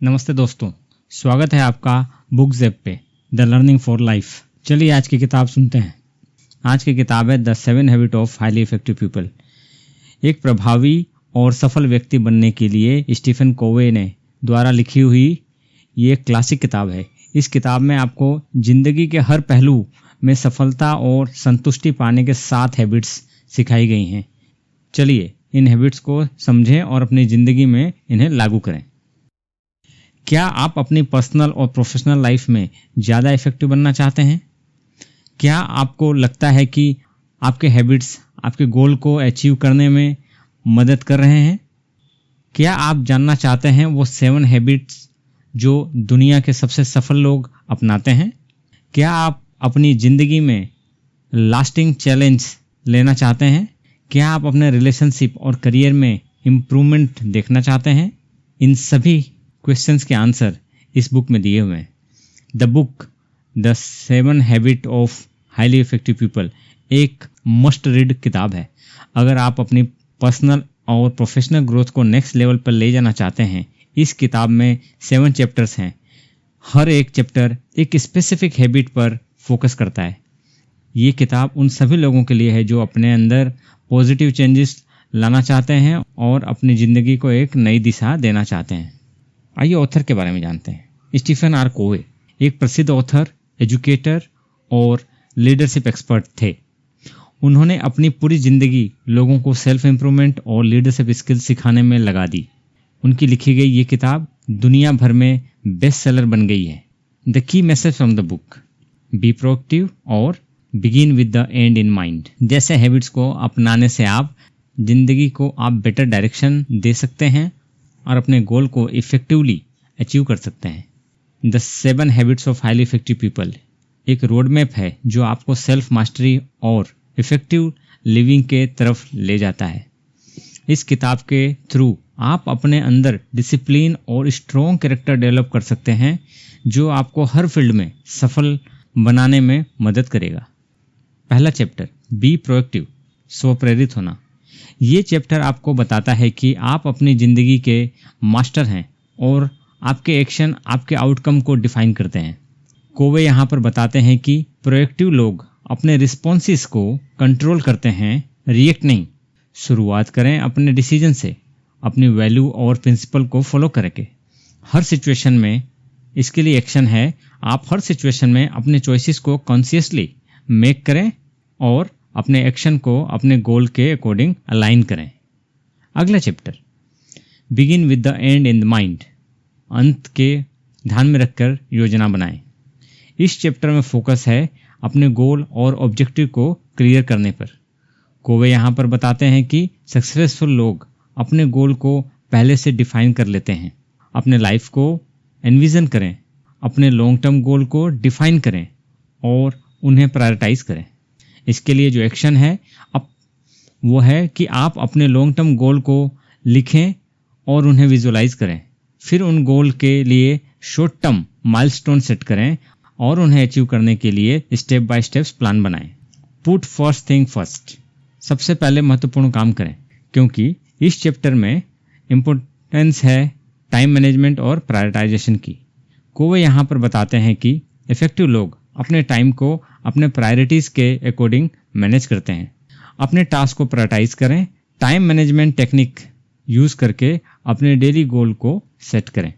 नमस्ते दोस्तों, स्वागत है आपका बुक्स ऐप पे द लर्निंग फॉर लाइफ। चलिए आज की किताब सुनते हैं। आज की किताब है the 7 habit of highly effective people. एक प्रभावी और सफल व्यक्ति बनने के लिए स्टीफन कोवे ने द्वारा लिखी हुई ये एक क्लासिक किताब है। इस किताब में आपको जिंदगी के हर पहलू में सफलता और संतुष्टि पाने के 7 हैबिट्स सिखाई गई हैं। चलिए इन हैबिट्स को समझें और अपनी जिंदगी में इन्हें लागू करें। क्या आप अपनी पर्सनल और प्रोफेशनल लाइफ में ज़्यादा इफेक्टिव बनना चाहते हैं? क्या आपको लगता है कि आपके हैबिट्स आपके गोल को अचीव करने में मदद कर रहे हैं? क्या आप जानना चाहते हैं वो 7 हैबिट्स जो दुनिया के सबसे सफल लोग अपनाते हैं? क्या आप अपनी ज़िंदगी में लास्टिंग चैलेंज लेना चाहते हैं? क्या आप अपने रिलेशनशिप और करियर में इम्प्रूवमेंट देखना चाहते हैं? इन सभी क्वेश्चंस के आंसर इस बुक में दिए हुए हैं। The book the 7 habit of highly effective people एक मस्ट रीड किताब है। अगर आप अपनी पर्सनल और प्रोफेशनल ग्रोथ को नेक्स्ट लेवल पर ले जाना चाहते हैं, इस किताब में 7 चैप्टर्स हैं। हर एक चैप्टर एक स्पेसिफिक हैबिट पर फोकस करता है। ये किताब उन सभी लोगों के लिए है जो अपने अंदर पॉजिटिव चेंजेस लाना चाहते हैं और अपनी ज़िंदगी को एक नई दिशा देना चाहते हैं। आइए ऑथर के बारे में जानते हैं। स्टीफन आर कोवे एक प्रसिद्ध ऑथर, एजुकेटर और लीडरशिप एक्सपर्ट थे। उन्होंने अपनी पूरी जिंदगी लोगों को सेल्फ इम्प्रूवमेंट और लीडरशिप स्किल्स सिखाने में लगा दी। उनकी लिखी गई ये किताब दुनिया भर में बेस्ट सेलर बन गई है। The key message from the book: be proactive और begin with the end in mind. जैसे हैबिट्स को अपनाने से आप जिंदगी को आप बेटर डायरेक्शन दे सकते हैं और अपने गोल को इफेक्टिवली अचीव कर सकते हैं। The 7 habits of highly effective people एक रोड मैप है जो आपको सेल्फ मास्टरी और इफेक्टिव लिविंग के तरफ ले जाता है। इस किताब के थ्रू आप अपने अंदर डिसिप्लिन और स्ट्रॉन्ग कैरेक्टर डेवलप कर सकते हैं जो आपको हर फील्ड में सफल बनाने में मदद करेगा। पहला चैप्टर, बी प्रोएक्टिव, स्व प्रेरित होना। ये चैप्टर आपको बताता है कि आप अपनी ज़िंदगी के मास्टर हैं और आपके एक्शन आपके आउटकम को डिफाइन करते हैं। कोवे यहाँ पर बताते हैं कि प्रोएक्टिव लोग अपने रिस्पॉन्सेस को कंट्रोल करते हैं, रिएक्ट नहीं। शुरुआत करें अपने डिसीजन से, अपनी वैल्यू और प्रिंसिपल को फॉलो करके। हर सिचुएशन में इसके लिए एक्शन है। आप हर सिचुएशन में अपने चॉइसेस को कॉन्शियसली मेक करें और अपने एक्शन को अपने गोल के अकॉर्डिंग अलाइन करें। अगला chapter, begin with the end in the mind, अंत के ध्यान में रखकर योजना बनाएं। इस चैप्टर में फोकस है अपने गोल और ऑब्जेक्टिव को क्लियर करने पर। कोवे यहाँ पर बताते हैं कि सक्सेसफुल लोग अपने गोल को पहले से डिफाइन कर लेते हैं। अपने लाइफ को एनविजन करें, अपने लॉन्ग टर्म गोल को डिफाइन करें और उन्हें प्रायोरिटाइज करें। इसके लिए जो एक्शन है अब वो है कि आप अपने लॉन्ग टर्म गोल को लिखें और उन्हें विजुअलाइज करें। फिर उन गोल के लिए शॉर्ट टर्म माइलस्टोन सेट करें और उन्हें अचीव करने के लिए स्टेप बाय स्टेप्स प्लान बनाएं। पुट फर्स्ट थिंग फर्स्ट, सबसे पहले महत्वपूर्ण काम करें, क्योंकि इस चैप्टर में इम्पोर्टेंस है टाइम मैनेजमेंट और प्रायोरिटाइजेशन की। कोवे यहाँ पर बताते हैं कि इफेक्टिव लोग अपने टाइम को अपने प्रायोरिटीज के अकॉर्डिंग मैनेज करते हैं। अपने टास्क को प्रायोरिटाइज करें। टाइम मैनेजमेंट टेक्निक यूज करके अपने डेली गोल को सेट करें।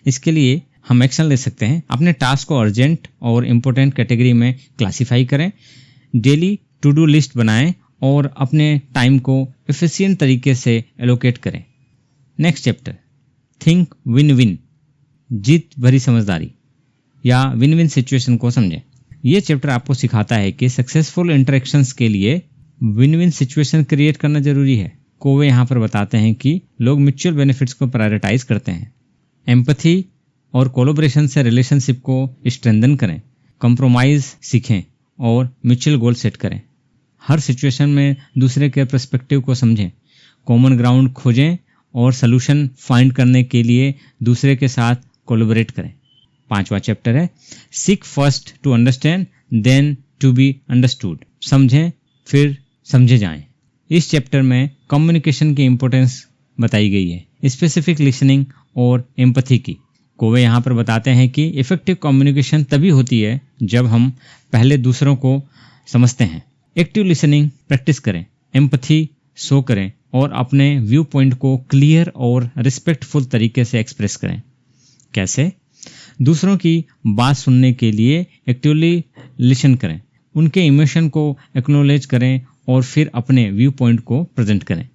इसके लिए हम एक्शन ले सकते हैं। अपने टास्क को अर्जेंट और इम्पोर्टेंट कैटेगरी में क्लासिफाई करें। डेली टू डू लिस्ट बनाएं और अपने टाइम को एफिशिएंट तरीके से एलोकेट करें। Next chapter, think win win, जीत भरी समझदारी या विन विन सिचुएशन को समझें। ये चैप्टर आपको सिखाता है कि सक्सेसफुल इंटरेक्शंस के लिए विन विन सिचुएशन क्रिएट करना जरूरी है। कोवे यहाँ पर बताते हैं कि लोग म्यूचुअल बेनिफिट्स को प्रायोरिटाइज करते हैं। एम्पैथी और कोलैबोरेशन से रिलेशनशिप को स्ट्रेंथन करें। कंप्रोमाइज सीखें और म्यूचुअल गोल सेट करें। हर सिचुएशन में दूसरे के पर्सपेक्टिव को समझें। कॉमन ग्राउंड खोजें और सोल्यूशन फाइंड करने के लिए दूसरे के साथ कोलैबोरेट करें। 5वां चैप्टर है, seek first to understand then to be understood, समझें फिर समझे जाएं। इस चैप्टर में कम्युनिकेशन की इंपॉर्टेंस बताई गई है, स्पेसिफिक लिसनिंग और एम्पैथी की। कोवे यहाँ पर बताते हैं कि इफेक्टिव कम्युनिकेशन तभी होती है जब हम पहले दूसरों को समझते हैं। एक्टिव लिसनिंग प्रैक्टिस करें, एम्पैथी शो करें और अपने व्यू पॉइंट को क्लियर और रिस्पेक्टफुल तरीके से एक्सप्रेस करें। कैसे? दूसरों की बात सुनने के लिए एक्टिवली लिसन करें, उनके इमोशन को एक्नॉलेज करें और फिर अपने व्यू पॉइंट को प्रेजेंट करें।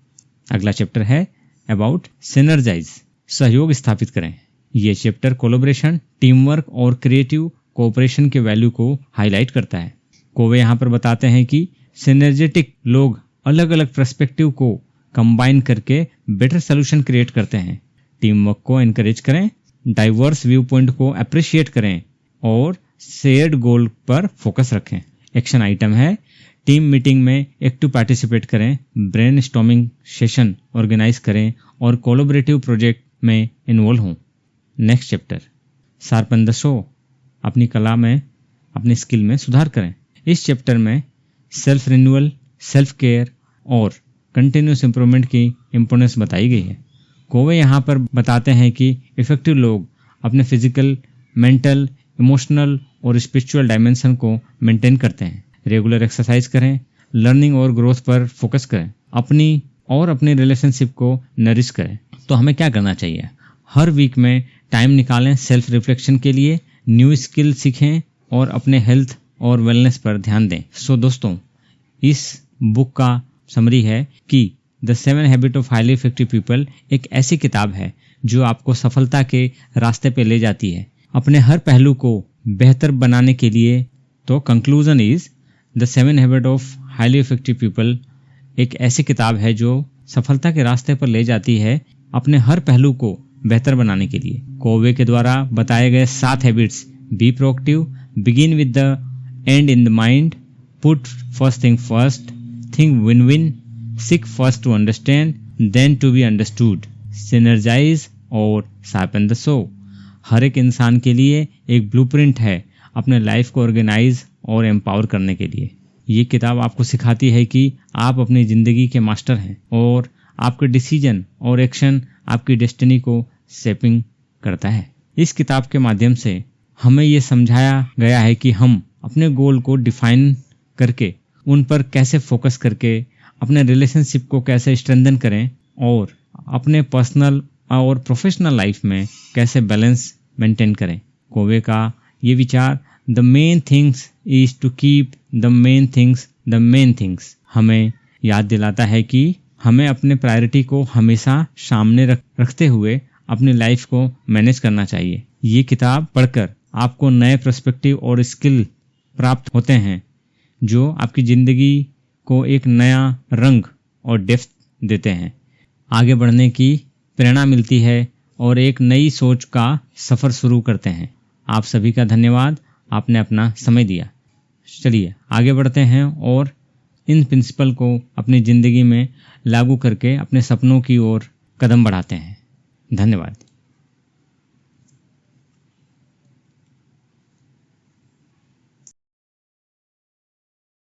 अगला चैप्टर है अबाउट सिनर्जाइज, सहयोग स्थापित करें। ये चैप्टर कोलैबोरेशन, टीम वर्क और क्रिएटिव कोऑपरेशन के वैल्यू को हाईलाइट करता है। कोवे यहाँ पर बताते हैं कि सिनर्जेटिक लोग अलग अलग पर्सपेक्टिव को कंबाइन करके बेटर सोल्यूशन क्रिएट करते हैं। टीम वर्क को एनकरेज करें, डाइवर्स व्यू पॉइंट को अप्रिशिएट करें और शेयर्ड गोल पर फोकस रखें। एक्शन आइटम है टीम मीटिंग में एक्टिव पार्टिसिपेट करें, ब्रेनस्टॉर्मिंग सेशन ऑर्गेनाइज करें और कोलैबोरेटिव प्रोजेक्ट में इन्वॉल्व हों। Next chapter sharpen the show, अपनी कला में, अपनी स्किल में सुधार करें। इस चैप्टर में सेल्फ रिन्यूअल, सेल्फ केयर और कंटिन्यूस इंप्रूवमेंट की इंपोर्टेंस बताई गई है। कोवे यहाँ पर बताते हैं कि इफेक्टिव लोग अपने फिजिकल, मेंटल, इमोशनल और स्पिरिचुअल डायमेंशन को मेंटेन करते हैं। रेगुलर एक्सरसाइज करें, लर्निंग और ग्रोथ पर फोकस करें, अपनी रिलेशनशिप को नरिश करें। तो हमें क्या करना चाहिए? हर वीक में टाइम निकालें सेल्फ रिफ्लेक्शन के लिए, न्यू स्किल सीखें और अपने हेल्थ और वेलनेस पर ध्यान दें। सो दोस्तों, इस बुक का समरी है कि the 7 habit of highly effective people एक ऐसी किताब है जो आपको सफलता के रास्ते पे ले जाती है, अपने हर पहलू को बेहतर बनाने के लिए। तो conclusion is the 7 habit of highly effective people एक ऐसी किताब है जो सफलता के रास्ते पर ले जाती है, अपने हर पहलू को बेहतर बनाने के लिए। कोवे के द्वारा बताए गए 7 habits: be proactive, begin with the end in the mind, put first thing first, think win win, seek first to understand then to be understood, synergize और शार्पन द शो हर एक इंसान के लिए एक ब्लूप्रिंट है अपने लाइफ को ऑर्गेनाइज और एम्पावर करने के लिए। ये किताब आपको सिखाती है कि आप अपनी जिंदगी के मास्टर हैं और आपके डिसीजन और एक्शन आपकी डेस्टिनी को शेपिंग करता है। इस किताब के माध्यम से हमें ये समझाया गया है कि हम अपने गोल को डिफाइन करके उन पर कैसे फोकस करके अपने रिलेशनशिप को कैसे स्ट्रेंथन करें और अपने पर्सनल और प्रोफेशनल लाइफ में कैसे बैलेंस मेंटेन करें। कोवे का ये विचार the main things is to keep the main things हमें याद दिलाता है कि हमें अपने प्रायोरिटी को हमेशा सामने रखते हुए अपनी लाइफ को मैनेज करना चाहिए। ये किताब पढ़कर आपको नए पर्सपेक्टिव और स्किल प्राप्त होते हैं जो आपकी जिंदगी को एक नया रंग और डेप्थ देते हैं, आगे बढ़ने की प्रेरणा मिलती है और एक नई सोच का सफर शुरू करते हैं। आप सभी का धन्यवाद, आपने अपना समय दिया। चलिए आगे बढ़ते हैं और इन प्रिंसिपल को अपनी जिंदगी में लागू करके अपने सपनों की ओर कदम बढ़ाते हैं। धन्यवाद।